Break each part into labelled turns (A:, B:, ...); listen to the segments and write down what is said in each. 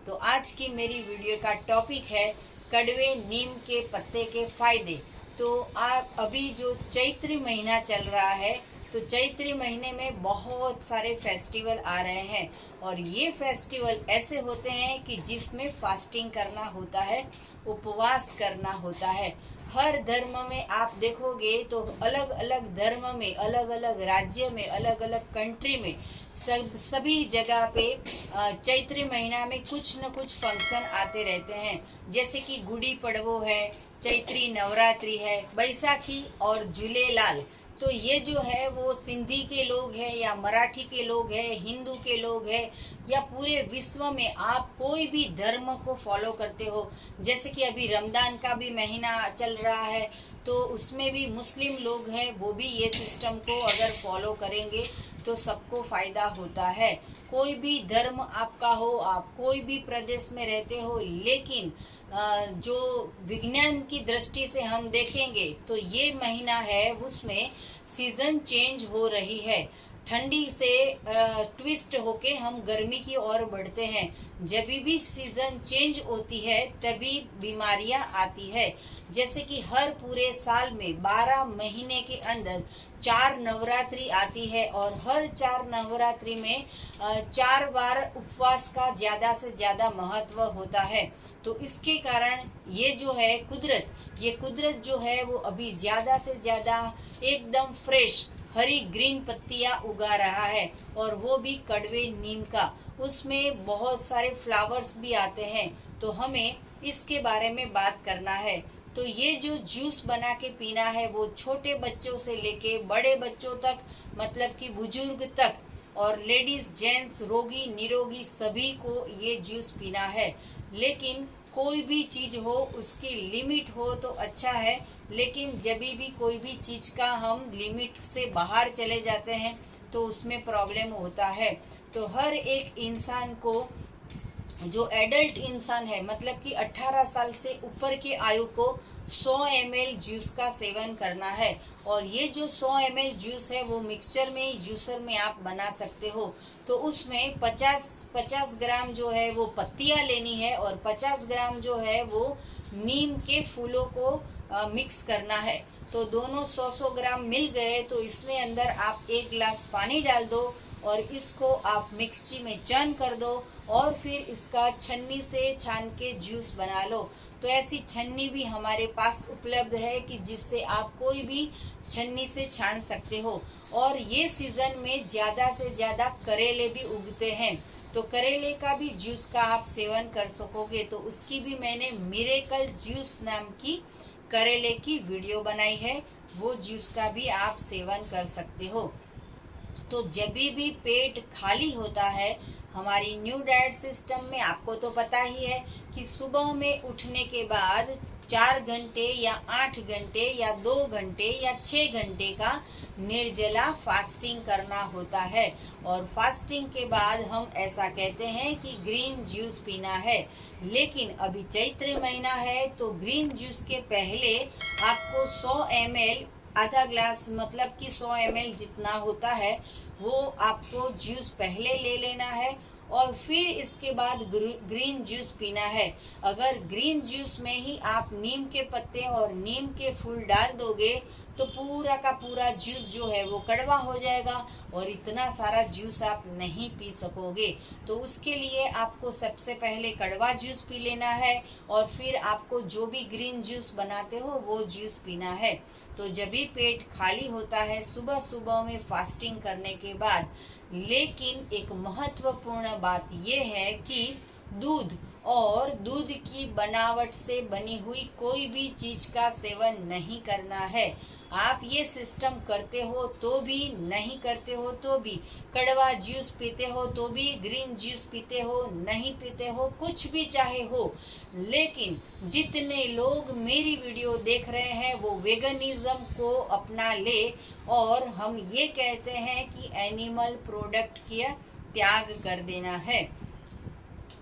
A: तो आज की मेरी वीडियो का टॉपिक है कड़वे नीम के पत्ते के फायदे। तो आप अभी जो चैत्री महीना चल रहा है, तो चैत्री महीने में बहुत सारे फेस्टिवल आ रहे हैं और ये फेस्टिवल ऐसे होते हैं कि जिसमें फास्टिंग करना होता है, उपवास करना होता है। हर धर्म में आप देखोगे तो अलग अलग धर्म में, अलग अलग राज्य में, अलग अलग कंट्री में सभी जगह पे चैत्री महीना में कुछ न कुछ फंक्शन आते रहते हैं। जैसे कि गुड़ी पड़वो है, चैत्री नवरात्रि है, बैसाखी और झूलेलाल। तो ये जो है वो सिंधी के लोग हैं या मराठी के लोग हैं, हिंदू के लोग हैं, या पूरे विश्व में आप कोई भी धर्म को फॉलो करते हो। जैसे कि अभी रमजान का भी महीना चल रहा है, तो उसमें भी मुस्लिम लोग हैं, वो भी ये सिस्टम को अगर फॉलो करेंगे तो सबको फ़ायदा होता है। कोई भी धर्म आपका हो, आप कोई भी प्रदेश में रहते हो, लेकिन जो विज्ञान की दृष्टि से हम देखेंगे तो ये महीना है उसमें सीज़न चेंज हो रही है। ठंडी से ट्विस्ट होके हम गर्मी की ओर बढ़ते हैं। जब भी सीज़न चेंज होती है तभी बीमारियां आती है। जैसे कि हर पूरे साल में 12 महीने के अंदर 4 नवरात्रि आती है और हर 4 नवरात्रि में 4 बार उपवास का ज़्यादा से ज़्यादा महत्व होता है। तो इसके कारण ये जो है कुदरत जो है वो अभी ज़्यादा से ज़्यादा एकदम फ्रेश हरी ग्रीन पत्तियां उगा रहा है, और वो भी कड़वे नीम का। उसमें बहुत सारे फ्लावर्स भी आते हैं, तो हमें इसके बारे में बात करना है। तो ये जो जूस बना के पीना है वो छोटे बच्चों से लेके बड़े बच्चों तक, मतलब कि बुजुर्ग तक, और लेडीज जेंट्स रोगी निरोगी सभी को ये जूस पीना है। लेकिन कोई भी चीज़ हो उसकी लिमिट हो तो अच्छा है, लेकिन जब भी कोई भी चीज़ का हम लिमिट से बाहर चले जाते हैं तो उसमें प्रॉब्लम होता है। तो हर एक इंसान को, जो एडल्ट इंसान है, मतलब कि 18 साल से ऊपर के आयु को 100 ml जूस का सेवन करना है। और ये जो 100 ml जूस है वो मिक्सचर में, जूसर में आप बना सकते हो। तो उसमें 50 ग्राम जो है वो पत्तियां लेनी है और 50 ग्राम जो है वो नीम के फूलों को मिक्स करना है। तो दोनों 100 ग्राम मिल गए तो इसमें अंदर आप 1 गिलास पानी डाल दो और इसको आप मिक्सी में चर्न कर दो और फिर इसका छन्नी से छान के जूस बना लो। तो ऐसी छन्नी भी हमारे पास उपलब्ध है कि जिससे आप कोई भी छन्नी से छान सकते हो। और ये सीज़न में ज़्यादा से ज़्यादा करेले भी उगते हैं, तो करेले का भी जूस का आप सेवन कर सकोगे। तो उसकी भी मैंने मिरेकल जूस नाम की करेले की वीडियो बनाई है, वो जूस का भी आप सेवन कर सकते हो। तो जब भी पेट खाली होता है हमारी न्यू डाइट सिस्टम में, आपको तो पता ही है कि सुबह में उठने के बाद 4 घंटे या 8 घंटे या 2 घंटे या 6 घंटे का निर्जला फास्टिंग करना होता है। और फास्टिंग के बाद हम ऐसा कहते हैं कि ग्रीन जूस पीना है। लेकिन अभी चैत्र महीना है तो ग्रीन जूस के पहले आपको 100 ml, आधा ग्लास मतलब कि 100 ml जितना होता है वो आपको जूस पहले ले लेना है और फिर इसके बाद ग्रीन जूस पीना है। अगर ग्रीन जूस में ही आप नीम के पत्ते और नीम के फूल डाल दोगे तो पूरा का पूरा जूस जो है वो कड़वा हो जाएगा और इतना सारा जूस आप नहीं पी सकोगे। तो उसके लिए आपको सबसे पहले कड़वा जूस पी लेना है और फिर आपको जो भी ग्रीन जूस बनाते हो वो जूस पीना है। तो जब भी पेट खाली होता है सुबह सुबह में फास्टिंग करने के बाद। लेकिन एक महत्वपूर्ण बात ये है कि दूध और दूध की बनावट से बनी हुई कोई भी चीज़ का सेवन नहीं करना है। आप ये सिस्टम करते हो तो भी, नहीं करते हो तो भी, कड़वा जूस पीते हो तो भी, ग्रीन जूस पीते हो, नहीं पीते हो, कुछ भी चाहे हो, लेकिन जितने लोग मेरी वीडियो देख रहे हैं वो वेगनिज्म को अपना ले और हम ये कहते हैं कि एनिमल प्रोडक्ट का त्याग कर देना है।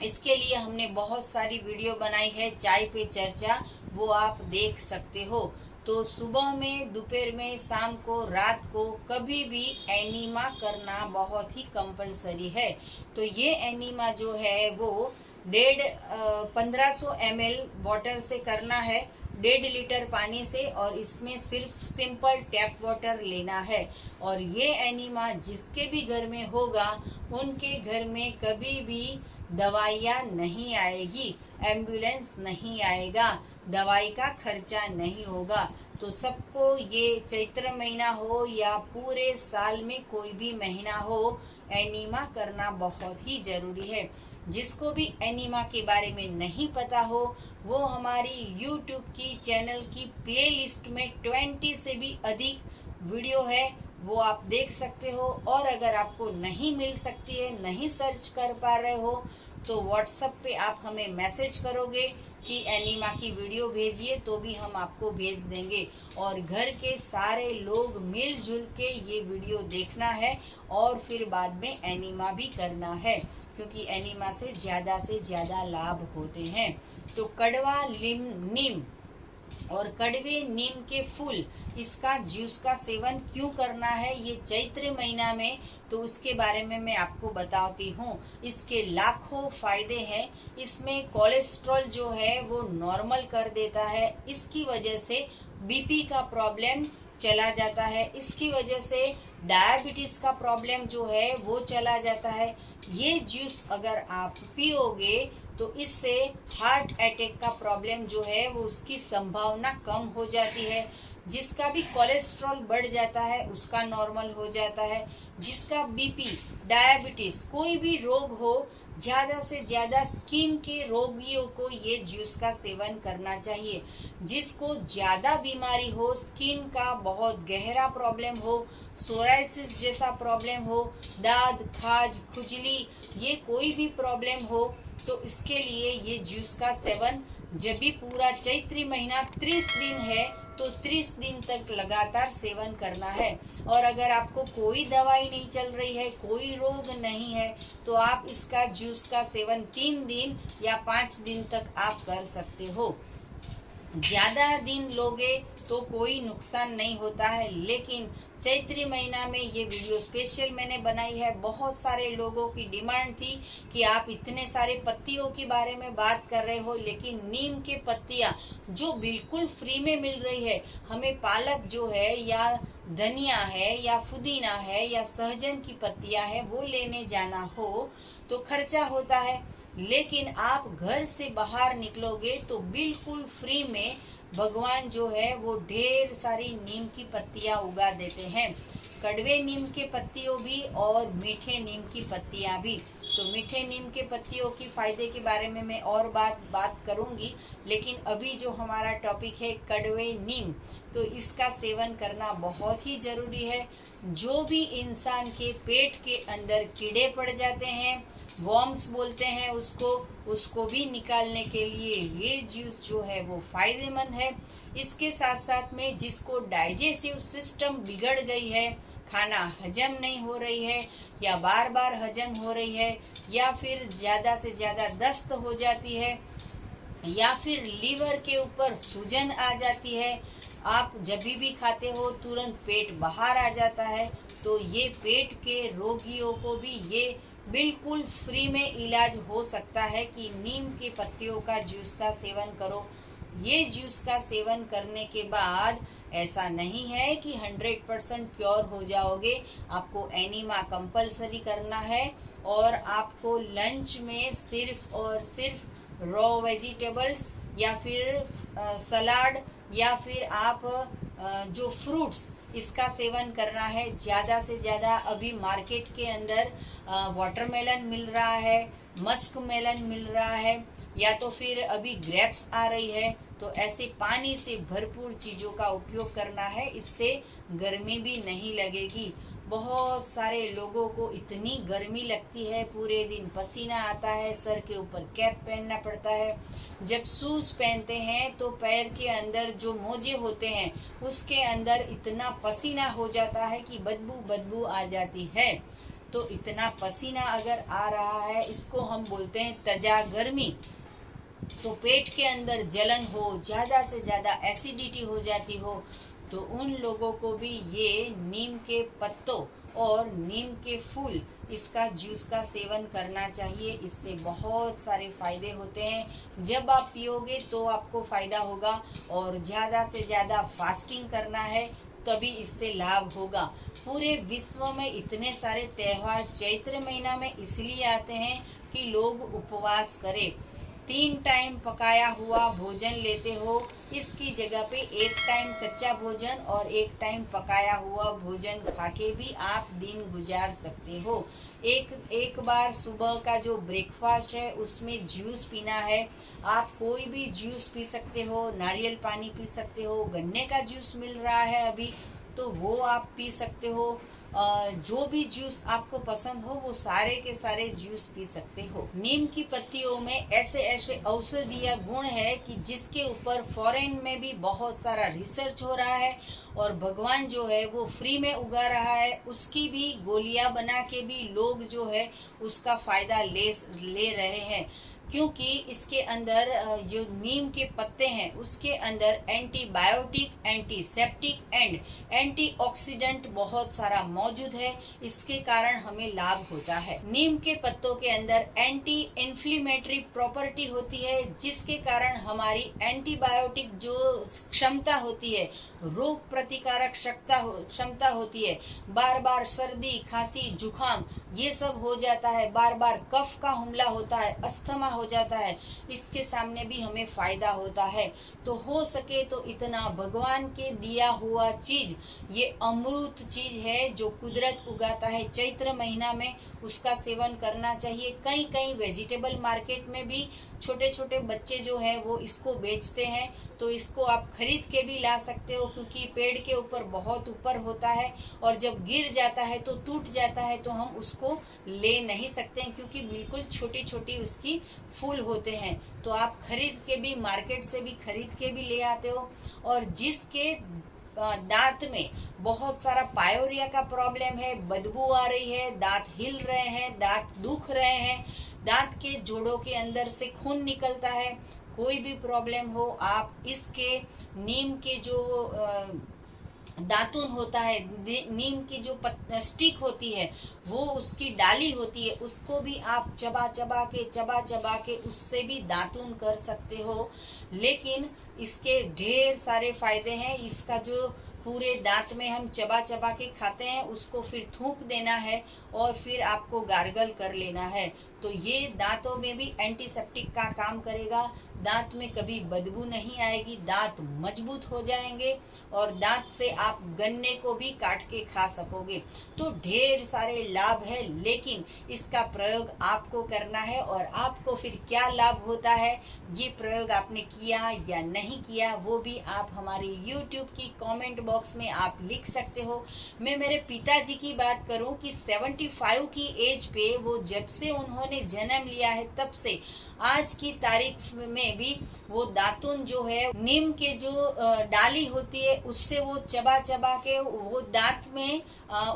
A: इसके लिए हमने बहुत सारी वीडियो बनाई है, चाय पे चर्चा, वो आप देख सकते हो। तो सुबह में, दोपहर में, शाम को, रात को कभी भी एनीमा करना बहुत ही कंपलसरी है। तो ये एनीमा जो है वो 1500 ml वाटर से करना है, 1.5 लीटर पानी से, और इसमें सिर्फ सिंपल टैप वाटर लेना है। और ये एनीमा जिसके भी घर में होगा उनके घर में कभी भी दवाइयाँ नहीं आएगी, एम्बुलेंस नहीं आएगा, दवाई का खर्चा नहीं होगा। तो सबको ये चैत्र महीना हो या पूरे साल में कोई भी महीना हो, एनीमा करना बहुत ही ज़रूरी है। जिसको भी एनीमा के बारे में नहीं पता हो वो हमारी YouTube की चैनल की प्लेलिस्ट में 20 से भी अधिक वीडियो है, वो आप देख सकते हो। और अगर आपको नहीं मिल सकती है, नहीं सर्च कर पा रहे हो, तो व्हाट्सएप पे आप हमें मैसेज करोगे कि एनीमा की वीडियो भेजिए, तो भी हम आपको भेज देंगे। और घर के सारे लोग मिलजुल के ये वीडियो देखना है और फिर बाद में एनीमा भी करना है, क्योंकि एनीमा से ज़्यादा लाभ होते हैं। तो कड़वा नीम और कड़वे नीम के फूल, इसका जूस का सेवन क्यों करना है ये चैत्र महीना में, तो उसके बारे में मैं आपको बताती हूँ। इसके लाखों फायदे हैं। इसमें कोलेस्ट्रॉल जो है वो नॉर्मल कर देता है, इसकी वजह से बीपी का प्रॉब्लम चला जाता है, इसकी वजह से डायबिटीज़ का प्रॉब्लम जो है वो चला जाता है। ये जूस अगर आप पियोगे तो इससे हार्ट अटैक का प्रॉब्लम जो है वो उसकी संभावना कम हो जाती है। जिसका भी कोलेस्ट्रॉल बढ़ जाता है उसका नॉर्मल हो जाता है। जिसका बीपी, डायबिटीज़, कोई भी रोग हो, ज़्यादा से ज़्यादा स्किन के रोगियों को ये जूस का सेवन करना चाहिए। जिसको ज़्यादा बीमारी हो, स्किन का बहुत गहरा प्रॉब्लम हो, सोराइसिस जैसा प्रॉब्लम हो, दाद, खाज, खुजली, ये कोई भी प्रॉब्लम हो, तो इसके लिए ये जूस का सेवन जब भी पूरा चैत्री महीना 30 दिन है तो 30 दिन तक लगातार सेवन करना है। और अगर आपको कोई दवाई नहीं चल रही है, कोई रोग नहीं है, तो आप इसका जूस का सेवन 3 दिन या 5 दिन तक आप कर सकते हो। ज़्यादा दिन लोगे तो कोई नुकसान नहीं होता है, लेकिन चैत्री महीना में ये वीडियो स्पेशल मैंने बनाई है। बहुत सारे लोगों की डिमांड थी कि आप इतने सारे पत्तियों के बारे में बात कर रहे हो, लेकिन नीम के पत्तियाँ जो बिल्कुल फ्री में मिल रही है, हमें पालक जो है या धनिया है या पुदीना है या सहजन की पत्तियाँ है वो लेने जाना हो तो खर्चा होता है। लेकिन आप घर से बाहर निकलोगे तो बिल्कुल फ्री में भगवान जो है वो ढेर सारी नीम की पत्तियां उगा देते हैं, कड़वे नीम के पत्तियों भी और मीठे नीम की पत्तियां भी। तो मीठे नीम के पत्तियों की फ़ायदे के बारे में मैं और बात करूंगी, लेकिन अभी जो हमारा टॉपिक है कड़वे नीम, तो इसका सेवन करना बहुत ही ज़रूरी है। जो भी इंसान के पेट के अंदर कीड़े पड़ जाते हैं, वॉर्म्स बोलते हैं उसको भी निकालने के लिए ये जूस जो है वो फ़ायदेमंद है। इसके साथ साथ में जिसको डाइजेस्टिव सिस्टम बिगड़ गई है, खाना हजम नहीं हो रही है या बार बार हजम हो रही है, या फिर ज़्यादा से ज़्यादा दस्त हो जाती है, या फिर लीवर के ऊपर सूजन आ जाती है, आप जब भी खाते हो तुरंत पेट बाहर आ जाता है, तो ये पेट के रोगियों को भी ये बिल्कुल फ्री में इलाज हो सकता है कि नीम के पत्तियों का जूस का सेवन करो। ये जूस का सेवन करने के बाद ऐसा नहीं है कि 100% प्योर हो जाओगे। आपको एनीमा कंपलसरी करना है और आपको लंच में सिर्फ और सिर्फ रॉ वेजिटेबल्स या फिर सलाद या फिर आप जो फ्रूट्स, इसका सेवन करना है। ज़्यादा से ज़्यादा अभी मार्केट के अंदर वाटरमेलन मिल रहा है, मस्क मेलन मिल रहा है, या तो फिर अभी ग्रेप्स आ रही है। तो ऐसे पानी से भरपूर चीज़ों का उपयोग करना है, इससे गर्मी भी नहीं लगेगी। बहुत सारे लोगों को इतनी गर्मी लगती है, पूरे दिन पसीना आता है, सर के ऊपर कैप पहनना पड़ता है। जब शूज़ पहनते हैं तो पैर के अंदर जो मोजे होते हैं उसके अंदर इतना पसीना हो जाता है कि बदबू आ जाती है। तो इतना पसीना अगर आ रहा है, इसको हम बोलते हैं तजा गर्मी। तो पेट के अंदर जलन हो, ज़्यादा से ज़्यादा एसिडिटी हो जाती हो, तो उन लोगों को भी ये नीम के पत्तों और नीम के फूल इसका जूस का सेवन करना चाहिए। इससे बहुत सारे फायदे होते हैं। जब आप पियोगे तो आपको फायदा होगा, और ज़्यादा से ज़्यादा फास्टिंग करना है तभी इससे लाभ होगा। पूरे विश्व में इतने सारे त्यौहार चैत्र महीना में इसलिए आते हैं कि लोग उपवास करें। 3 टाइम पकाया हुआ भोजन लेते हो, इसकी जगह पे 1 टाइम कच्चा भोजन और 1 टाइम पकाया हुआ भोजन खा के भी आप दिन गुजार सकते हो। एक बार सुबह का जो ब्रेकफास्ट है उसमें जूस पीना है। आप कोई भी जूस पी सकते हो, नारियल पानी पी सकते हो, गन्ने का जूस मिल रहा है अभी तो वो आप पी सकते हो। जो भी जूस आपको पसंद हो वो सारे के सारे जूस पी सकते हो। नीम की पत्तियों में ऐसे ऐसे औषधीय गुण है कि जिसके ऊपर फॉरेन में भी बहुत सारा रिसर्च हो रहा है, और भगवान जो है वो फ्री में उगा रहा है। उसकी भी गोलियां बना के भी लोग जो है उसका फायदा ले रहे हैं, क्योंकि इसके अंदर जो नीम के पत्ते हैं उसके अंदर एंटीबायोटिक, एंटीसेप्टिक एंड एंटीऑक्सीडेंट बहुत सारा मौजूद है। इसके कारण हमें लाभ होता है। नीम के पत्तों के अंदर एंटी इन्फ्लेमेटरी प्रॉपर्टी होती है, जिसके कारण हमारी एंटीबायोटिक जो क्षमता होती है, रोग प्रतिकारक क्षमता होती है, बार बार सर्दी, खांसी, जुकाम ये सब हो जाता है, बार बार कफ का हमला होता है, अस्थमा हो जाता है, इसके सामने भी हमें फायदा होता है। तो हो सके तो इतना भगवान के दिया हुआ चीज, ये अमृत चीज है जो कुदरत उगाता है चैत्र महीना में, उसका सेवन करना चाहिए। कई कई वेजिटेबल मार्केट में भी छोटे छोटे बच्चे जो है वो इसको बेचते हैं, तो इसको आप खरीद के भी ला सकते हो, क्योंकि पेड़ के ऊपर बहुत ऊपर होता है और जब गिर जाता है तो टूट जाता है, तो हम उसको ले नहीं सकते हैं क्योंकि बिल्कुल छोटी छोटी उसकी फूल होते हैं। तो आप खरीद के भी, मार्केट से भी खरीद के भी ले आते हो। और जिसके दांत में बहुत सारा पायोरिया का प्रॉब्लम है, बदबू आ रही है, दांत हिल रहे हैं, दांत दुख रहे हैं, दांत के जोड़ों के अंदर से खून निकलता है, कोई भी प्रॉब्लम हो, आप इसके नीम के जो दातुन होता है, नीम की जो स्टिक होती है, वो उसकी डाली होती है, उसको भी आप चबा चबा के उससे भी दातुन कर सकते हो। लेकिन इसके ढेर सारे फायदे हैं। इसका जो पूरे दांत में हम चबा के खाते हैं, उसको फिर थूक देना है और फिर आपको गार्गल कर लेना है। तो ये दांतों में भी एंटीसेप्टिक का काम करेगा, दांत में कभी बदबू नहीं आएगी, दांत मजबूत हो जाएंगे और दांत से आप गन्ने को भी काट के खा सकोगे। तो ढेर सारे लाभ है, लेकिन इसका प्रयोग आपको करना है। और आपको फिर क्या लाभ होता है, ये प्रयोग आपने किया या नहीं किया, वो भी आप हमारे YouTube की कमेंट बॉक्स में आप लिख सकते हो। मैं मेरे पिताजी की बात करूं कि 75 की एज पे वो जब से उन्होंने जन्म लिया है तब से आज की तारीख में भी वो दातुन जो है, नीम के जो डाली होती है उससे वो चबा के वो दांत में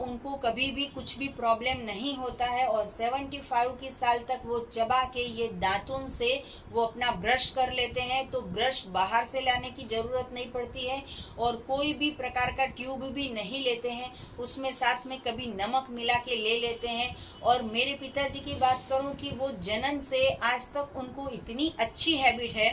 A: उनको कभी भी कुछ भी प्रॉब्लम नहीं होता है। और 75 की साल तक वो चबा के ये दातुन से वो अपना ब्रश कर लेते हैं, तो ब्रश बाहर से लाने की जरूरत नहीं पड़ती है और कोई भी प्रकार का ट्यूब भी नहीं लेते हैं, उसमें साथ में कभी नमक मिला के ले लेते हैं। और मेरे पिताजी की बात करूं कि वो जन्म से आज तक उनको इतनी अच्छी हैबिट है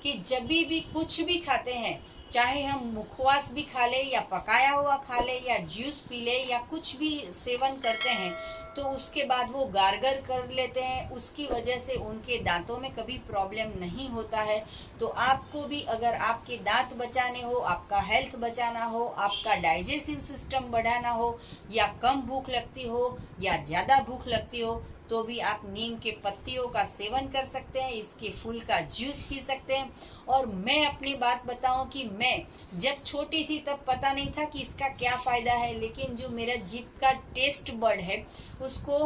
A: कि जब भी कुछ भी खाते हैं, चाहे हम मुखवास भी खा ले या पकाया हुआ खा ले या जूस पी ले या कुछ भी सेवन करते हैं, तो उसके बाद वो गार्गर कर लेते हैं। उसकी वजह से उनके दांतों में कभी प्रॉब्लम नहीं होता है। तो आपको भी अगर आपके दांत बचाने हो, आपका हेल्थ बचाना हो, आपका डाइजेस्टिव सिस्टम बढ़ाना हो, या कम भूख लगती हो या ज़्यादा भूख लगती हो, तो भी आप नीम के पत्तियों का सेवन कर सकते हैं, इसके फूल का जूस पी सकते हैं। और मैं अपनी बात बताऊं कि मैं जब छोटी थी तब पता नहीं था कि इसका क्या फ़ायदा है, लेकिन जो मेरा जीभ का टेस्ट बर्ड है उसको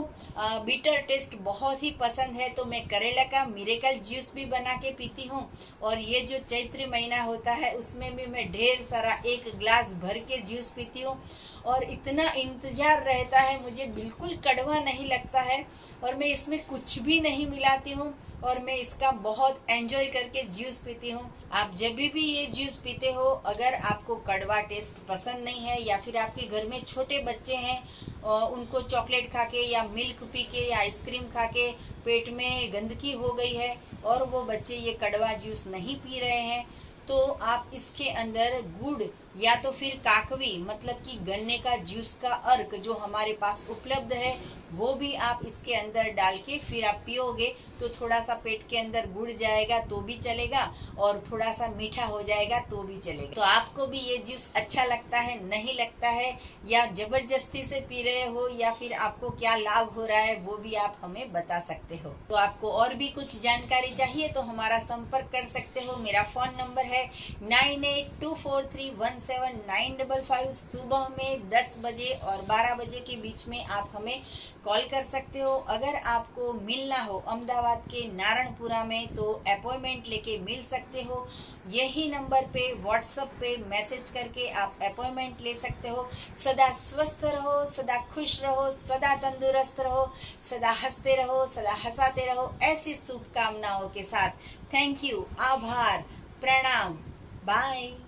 A: बिटर टेस्ट बहुत ही पसंद है, तो मैं करेला का मिरेकल जूस भी बना के पीती हूँ। और ये जो चैत्र महीना होता है उसमें भी मैं ढेर सारा 1 गिलास भर के जूस पीती हूँ और इतना इंतज़ार रहता है, मुझे बिल्कुल कड़वा नहीं लगता है और मैं इसमें कुछ भी नहीं मिलाती हूँ और मैं इसका बहुत एंजॉय करके जूस पीती हूँ। आप जब भी ये जूस पीते हो, अगर आपको कड़वा टेस्ट पसंद नहीं है या फिर आपके घर में छोटे बच्चे हैं उनको चॉकलेट खा के या मिल्क पी के या आइसक्रीम खा के पेट में गंदगी हो गई है और वो बच्चे ये कड़वा जूस नहीं पी रहे हैं, तो आप इसके अंदर गुड़ या तो फिर काकवी मतलब कि गन्ने का जूस का अर्क जो हमारे पास उपलब्ध है वो भी आप इसके अंदर डाल के फिर आप पियोगे तो थोड़ा सा पेट के अंदर गुड़ जाएगा तो भी चलेगा और थोड़ा सा मीठा हो जाएगा तो भी चलेगा। तो आपको भी ये जूस अच्छा लगता है, नहीं लगता है, या जबरदस्ती से पी रहे हो, या फिर आपको क्या लाभ हो रहा है वो भी आप हमें बता सकते हो। तो आपको और भी कुछ जानकारी चाहिए तो हमारा संपर्क कर सकते हो। मेरा फोन नंबर है 9824317955। सुबह में 10 बजे और 12 बजे के बीच में आप हमें कॉल कर सकते हो। अगर आपको मिलना हो अहमदाबाद के नारायणपुरा में तो अपॉइंटमेंट लेके मिल सकते हो। यही नंबर पे व्हाट्सएप पे मैसेज करके आप अपॉइंटमेंट ले सकते हो। सदा स्वस्थ रहो, सदा खुश रहो, सदा तंदुरुस्त रहो, सदा हंसते रहो, सदा हंसाते रहो, ऐसी शुभकामनाओं के साथ। थैंक यू, आभार, प्रणाम, बाय।